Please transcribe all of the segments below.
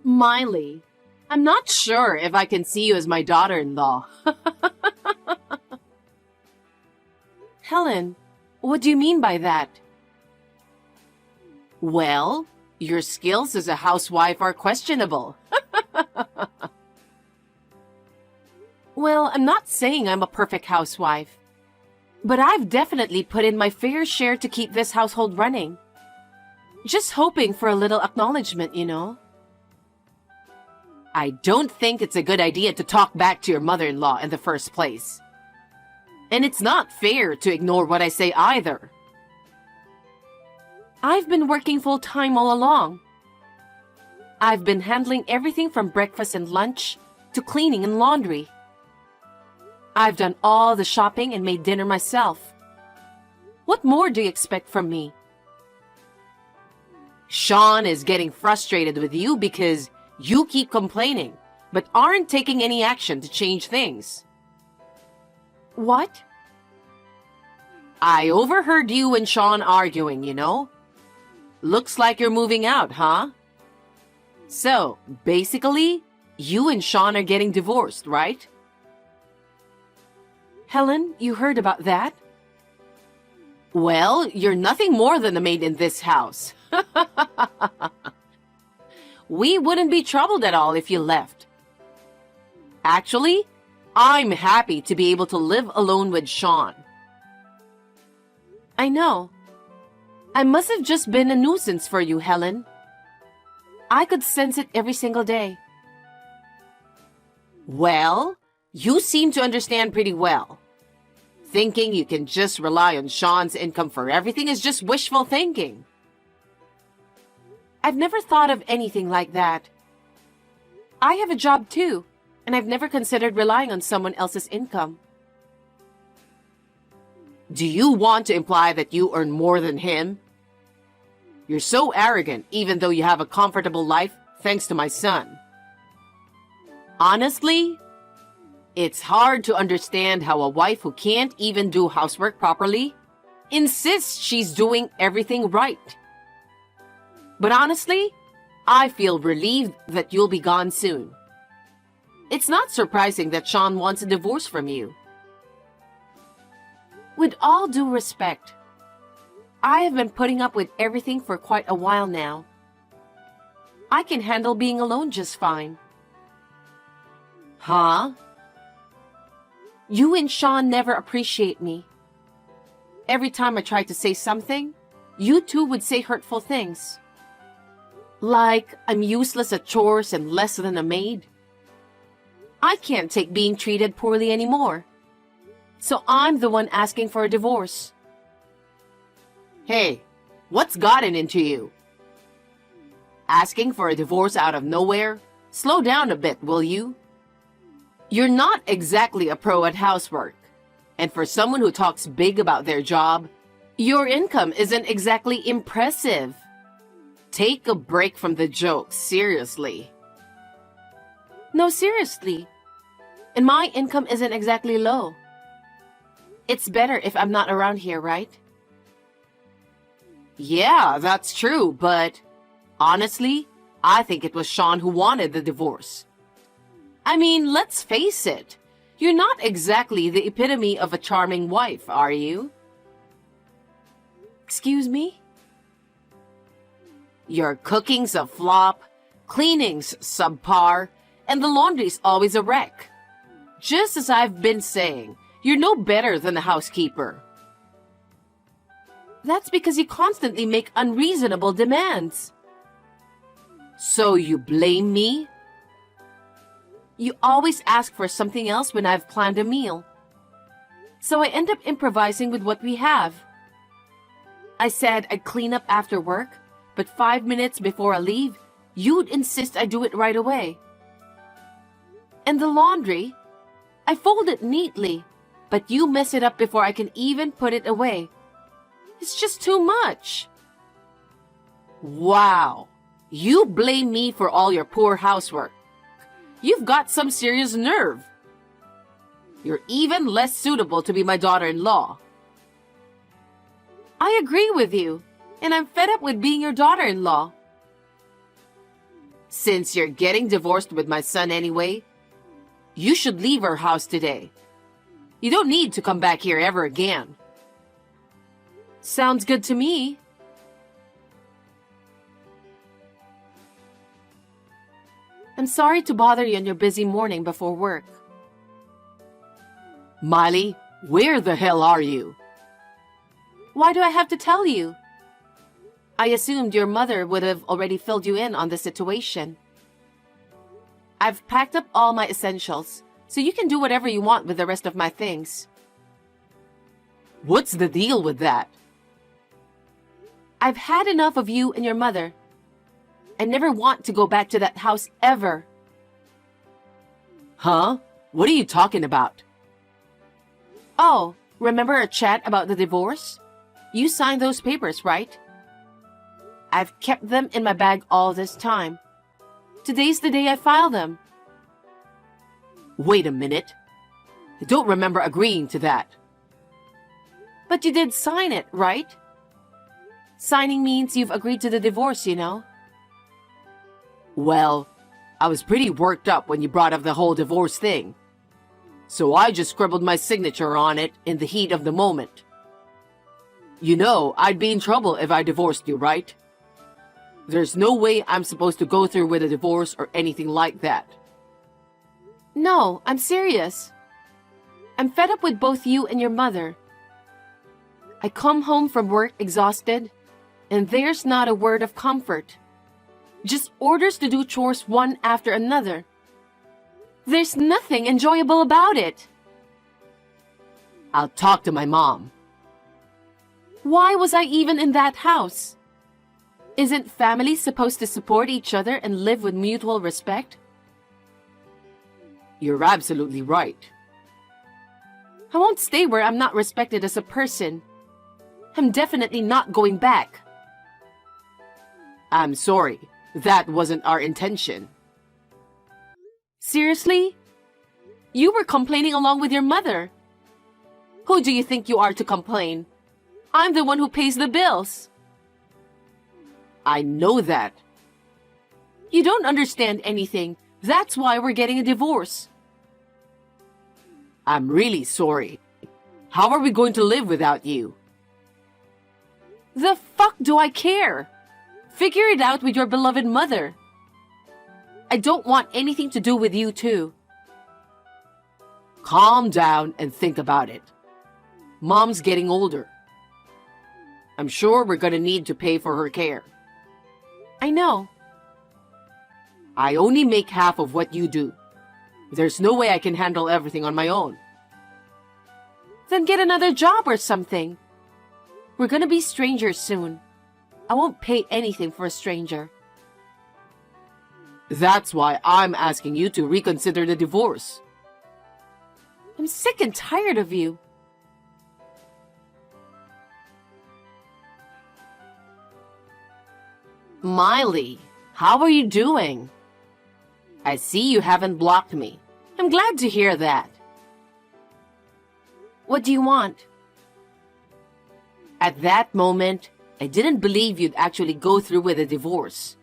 Miley, I'm not sure if I can see you as my daughter-in-law. Helen, what do you mean by that? Well, your skills as a housewife are questionable. Well, I'm not saying I'm a perfect housewife, but I've definitely put in my fair share to keep this household running. Just hoping for a little acknowledgement, you know. I don't think it's a good idea to talk back to your mother-in-law in the first place. And it's not fair to ignore what I say either. I've been working full-time all along. I've been handling everything from breakfast and lunch to cleaning and laundry. I've done all the shopping and made dinner myself. What more do you expect from me? Sean is getting frustrated with you because you keep complaining, but aren't taking any action to change things. What? I overheard you and Sean arguing, you know? Looks like you're moving out, huh? So, basically, you and Sean are getting divorced, right? Helen, you heard about that? Well, you're nothing more than a maid in this house. We wouldn't be troubled at all if you left. Actually, I'm happy to be able to live alone with Sean. I know. I must have just been a nuisance for you, Helen. I could sense it every single day. Well, you seem to understand pretty well. Thinking you can just rely on Sean's income for everything is just wishful thinking. I've never thought of anything like that. I have a job too, and I've never considered relying on someone else's income. Do you want to imply that you earn more than him? You're so arrogant, even though you have a comfortable life thanks to my son. Honestly, it's hard to understand how a wife who can't even do housework properly insists she's doing everything right. But honestly, I feel relieved that you'll be gone soon. It's not surprising that Sean wants a divorce from you. With all due respect, I have been putting up with everything for quite a while now. I can handle being alone just fine. Huh? You and Sean never appreciate me. Every time I try to say something, you two would say hurtful things. Like I'm useless at chores and less than a maid. I can't take being treated poorly anymore. So I'm the one asking for a divorce. Hey, what's gotten into you? Asking for a divorce out of nowhere? Slow down a bit, will you? You're not exactly a pro at housework. And for someone who talks big about their job, your income isn't exactly impressive. Take a break from the jokes, seriously. No, seriously. And my income isn't exactly low. It's better if I'm not around here, right? Yeah, that's true, but honestly, I think it was Sean who wanted the divorce. I mean, let's face it. You're not exactly the epitome of a charming wife, are you? Excuse me? Your cooking's a flop, cleaning's subpar, and the laundry's always a wreck. Just as I've been saying, you're no better than the housekeeper. That's because you constantly make unreasonable demands. So you blame me? You always ask for something else when I've planned a meal. So I end up improvising with what we have. I said I'd clean up after work, but 5 minutes before I leave, you'd insist I do it right away. And the laundry, I fold it neatly, but you mess it up before I can even put it away. It's just too much. Wow, you blame me for all your poor housework. You've got some serious nerve. You're even less suitable to be my daughter-in-law. I agree with you, and I'm fed up with being your daughter-in-law. Since you're getting divorced with my son anyway, you should leave our house today. You don't need to come back here ever again. Sounds good to me. I'm sorry to bother you on your busy morning before work. Miley, where the hell are you? Why do I have to tell you? I assumed your mother would have already filled you in on the situation. I've packed up all my essentials, so you can do whatever you want with the rest of my things. What's the deal with that? I've had enough of you and your mother. I never want to go back to that house ever. Huh? What are you talking about? Oh, remember our chat about the divorce? You signed those papers, right? I've kept them in my bag all this time. Today's the day I file them. Wait a minute. I don't remember agreeing to that. But you did sign it, right? Signing means you've agreed to the divorce, you know. Well, I was pretty worked up when you brought up the whole divorce thing. So I just scribbled my signature on it in the heat of the moment. You know, I'd be in trouble if I divorced you, right? There's no way I'm supposed to go through with a divorce or anything like that. No, I'm serious. I'm fed up with both you and your mother. I come home from work exhausted, and there's not a word of comfort. Just orders to do chores one after another. There's nothing enjoyable about it. I'll talk to my mom. Why was I even in that house? Isn't family supposed to support each other and live with mutual respect? You're absolutely right. I won't stay where I'm not respected as a person. I'm definitely not going back. I'm sorry. That wasn't our intention. Seriously? You were complaining along with your mother. Who do you think you are to complain? I'm the one who pays the bills. I know that. You don't understand anything. That's why we're getting a divorce. I'm really sorry. How are we going to live without you? The fuck do I care? Figure it out with your beloved mother. I don't want anything to do with you too. Calm down and think about it. Mom's getting older. I'm sure we're gonna need to pay for her care. I know. I only make half of what you do. There's no way I can handle everything on my own. Then get another job or something. We're gonna be strangers soon. I won't pay anything for a stranger. That's why I'm asking you to reconsider the divorce. I'm sick and tired of you. Miley, how are you doing? I see you haven't blocked me. I'm glad to hear that. What do you want? At that moment, I didn't believe you'd actually go through with a divorce.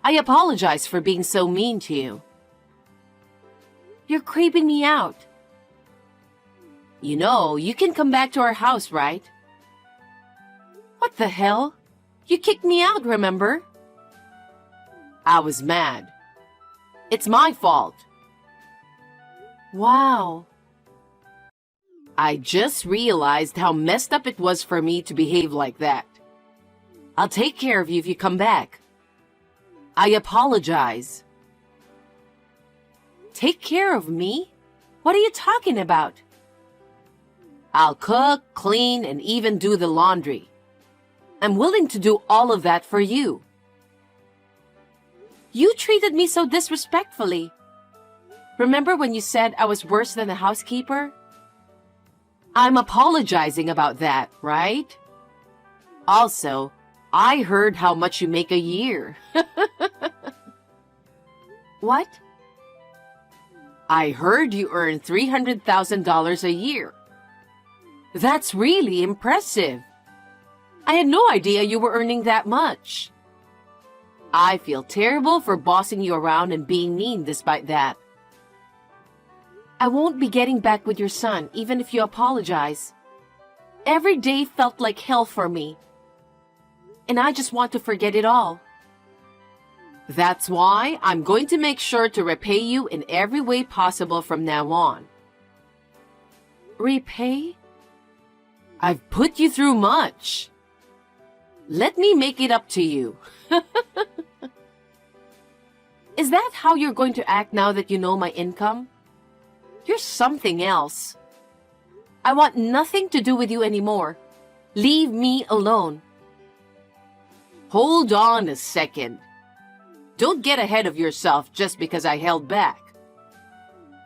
I apologize for being so mean to you. You're creeping me out. You know, you can come back to our house, right? What the hell? You kicked me out, remember? I was mad. It's my fault. Wow. I just realized how messed up it was for me to behave like that. I'll take care of you if you come back. I apologize. Take care of me? What are you talking about? I'll cook, clean, and even do the laundry. I'm willing to do all of that for you. You treated me so disrespectfully. Remember when you said I was worse than a housekeeper? I'm apologizing about that, right? Also, I heard how much you make a year. What? I heard you earn $300,000 a year. That's really impressive. I had no idea you were earning that much. I feel terrible for bossing you around and being mean despite that. I won't be getting back with your son, even if you apologize. Every day felt like hell for me, and I just want to forget it all. That's why I'm going to make sure to repay you in every way possible from now on. Repay? I've put you through much. Let me make it up to you. Is that how you're going to act now that you know my income? You're something else. I want nothing to do with you anymore. Leave me alone. Hold on a second. Don't get ahead of yourself just because I held back.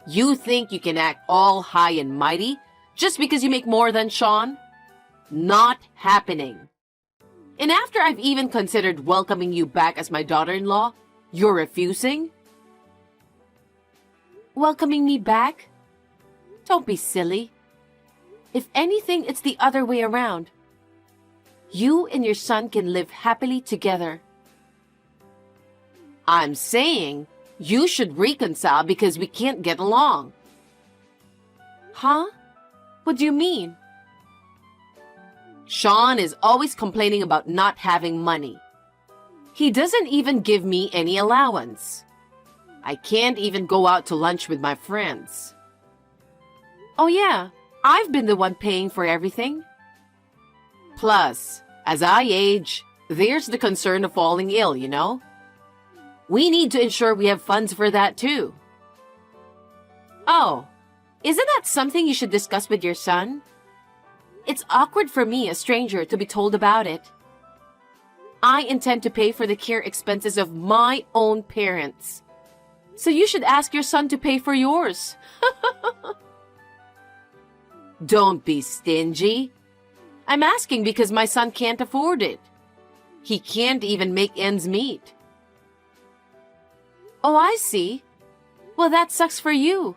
You think you can act all high and mighty just because you make more than Sean? Not happening. And after I've even considered welcoming you back as my daughter-in-law, you're refusing? Welcoming me back? Don't be silly. If anything, it's the other way around. You and your son can live happily together. I'm saying you should reconcile because we can't get along. Huh? What do you mean? Sean is always complaining about not having money. He doesn't even give me any allowance. I can't even go out to lunch with my friends. Oh yeah, I've been the one paying for everything. Plus, as I age, there's the concern of falling ill, you know? We need to ensure we have funds for that too. Oh, isn't that something you should discuss with your son? It's awkward for me, a stranger, to be told about it. I intend to pay for the care expenses of my own parents. So you should ask your son to pay for yours. Don't be stingy. I'm asking because my son can't afford it. He can't even make ends meet. Oh, I see. Well, that sucks for you.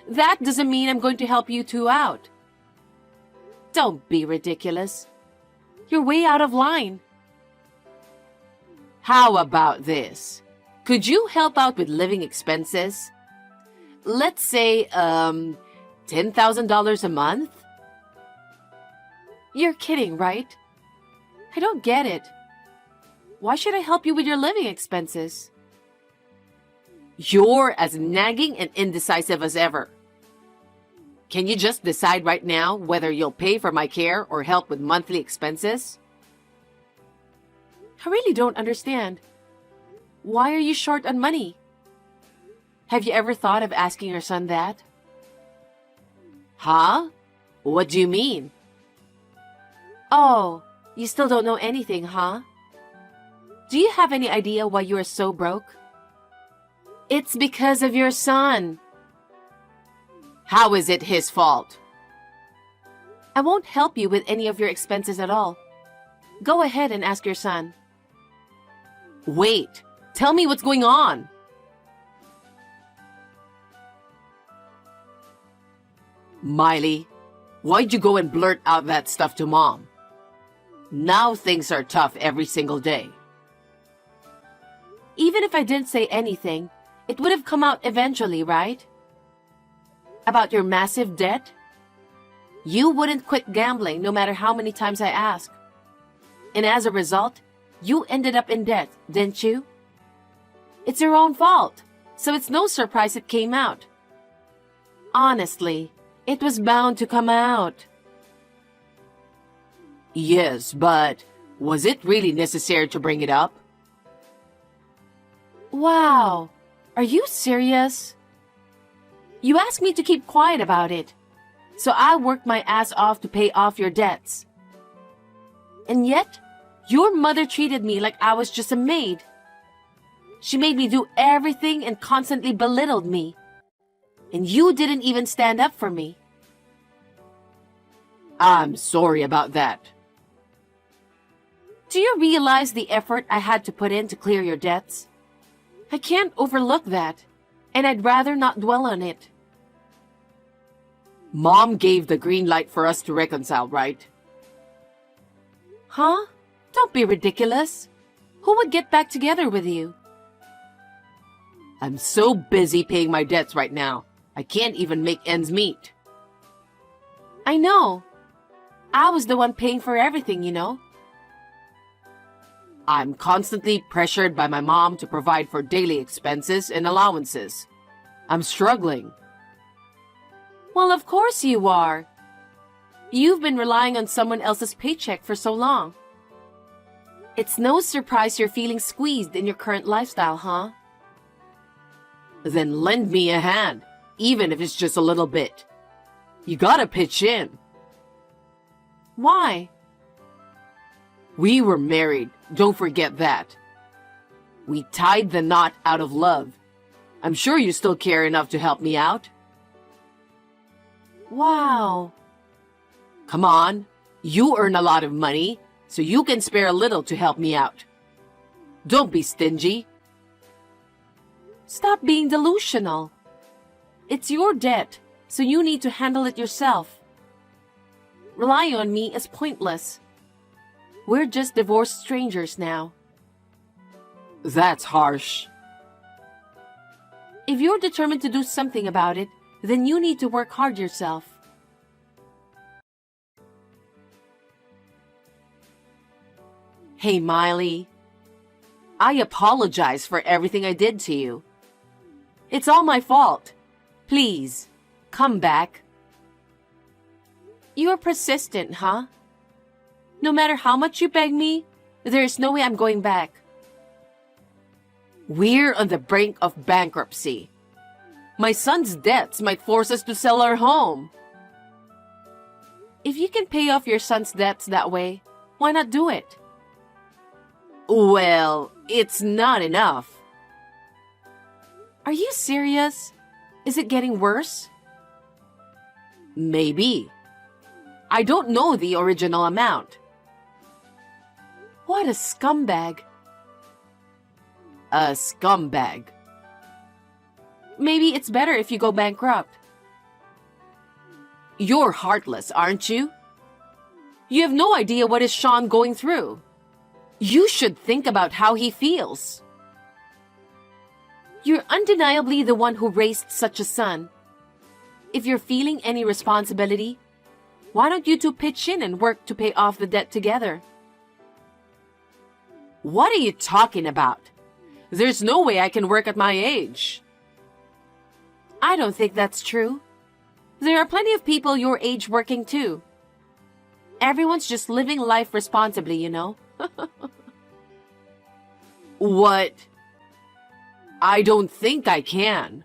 That doesn't mean I'm going to help you two out. Don't be ridiculous. You're way out of line. How about this? Could you help out with living expenses? Let's say, $10,000 a month? You're kidding, right? I don't get it. Why should I help you with your living expenses? You're as nagging and indecisive as ever. Can you just decide right now whether you'll pay for my care or help with monthly expenses? I really don't understand. Why are you short on money? Have you ever thought of asking your son that? Huh? What do you mean? Oh, you still don't know anything, huh? Do you have any idea why you are so broke? It's because of your son. How is it his fault? I won't help you with any of your expenses at all. Go ahead and ask your son. Wait, tell me what's going on. Miley, why'd you go and blurt out that stuff to Mom? Now things are tough every single day. Even if I didn't say anything, it would have come out eventually, right? About your massive debt? You wouldn't quit gambling no matter how many times I asked. And as a result, you ended up in debt, didn't you? It's your own fault, so it's no surprise it came out. Honestly, it was bound to come out. Yes, but was it really necessary to bring it up? Wow, are you serious? You asked me to keep quiet about it, so I worked my ass off to pay off your debts. And yet, your mother treated me like I was just a maid. She made me do everything and constantly belittled me. And you didn't even stand up for me. I'm sorry about that. Do you realize the effort I had to put in to clear your debts? I can't overlook that, and I'd rather not dwell on it. Mom gave the green light for us to reconcile, right? Huh? Don't be ridiculous. Who would get back together with you? I'm so busy paying my debts right now. I can't even make ends meet. I know. I was the one paying for everything, you know. I'm constantly pressured by my mom to provide for daily expenses and allowances. I'm struggling. Well, of course you are. You've been relying on someone else's paycheck for so long. It's no surprise you're feeling squeezed in your current lifestyle, huh? Then lend me a hand, even if it's just a little bit. You gotta pitch in. Why? We were married, don't forget that. We tied the knot out of love. I'm sure you still care enough to help me out. Wow. Come on, you earn a lot of money, so you can spare a little to help me out. Don't be stingy. Stop being delusional. It's your debt, so you need to handle it yourself. Relying on me is pointless. We're just divorced strangers now. That's harsh. If you're determined to do something about it, then you need to work hard yourself. Hey, Miley. I apologize for everything I did to you. It's all my fault. Please, come back. You're persistent, huh? No matter how much you beg me, there's no way I'm going back. We're on the brink of bankruptcy. My son's debts might force us to sell our home. If you can pay off your son's debts that way, why not do it? Well, it's not enough. Are you serious? Is it getting worse? Maybe. I don't know the original amount. What a scumbag. A scumbag. Maybe it's better if you go bankrupt. You're heartless, aren't you? You have no idea what is Sean going through. You should think about how he feels. You're undeniably the one who raised such a son. If you're feeling any responsibility, why don't you two pitch in and work to pay off the debt together? What are you talking about? There's no way I can work at my age. I don't think that's true. There are plenty of people your age working too. Everyone's just living life responsibly, you know. What? I don't think I can.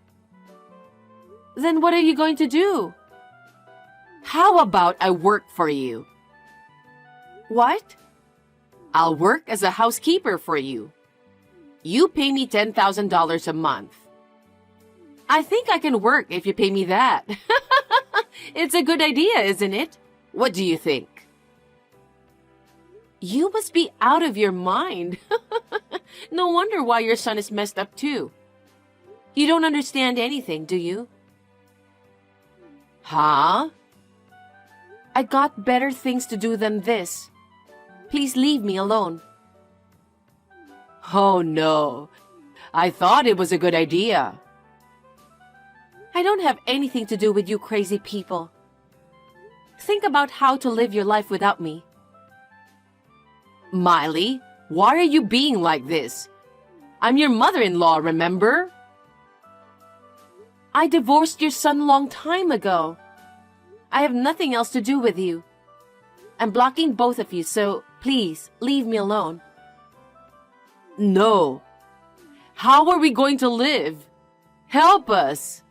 Then what are you going to do? How about I work for you? What? I'll work as a housekeeper for you. You pay me $10,000 a month. I think I can work if you pay me that. It's a good idea, isn't it? What do you think? You must be out of your mind. No wonder why your son is messed up too. You don't understand anything, do you? Huh? I got better things to do than this. Please leave me alone. Oh no. I thought it was a good idea. I don't have anything to do with you crazy people. Think about how to live your life without me. Miley, why are you being like this? I'm your mother-in-law, remember? I divorced your son long time ago. I have nothing else to do with you. I'm blocking both of you, so please leave me alone. No. How are we going to live? Help us.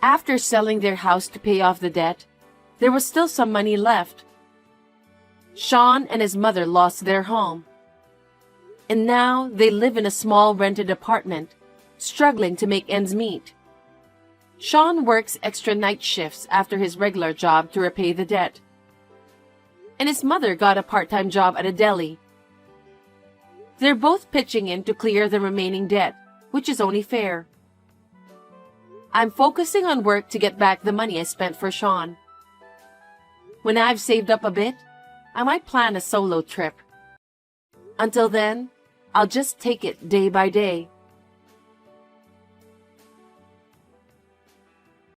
After selling their house to pay off the debt, there was still some money left. Sean and his mother lost their home. And now they live in a small rented apartment, struggling to make ends meet. Sean works extra night shifts after his regular job to repay the debt. And his mother got a part-time job at a deli. They're both pitching in to clear the remaining debt, which is only fair. I'm focusing on work to get back the money I spent for Sean. When I've saved up a bit, I might plan a solo trip. Until then, I'll just take it day by day.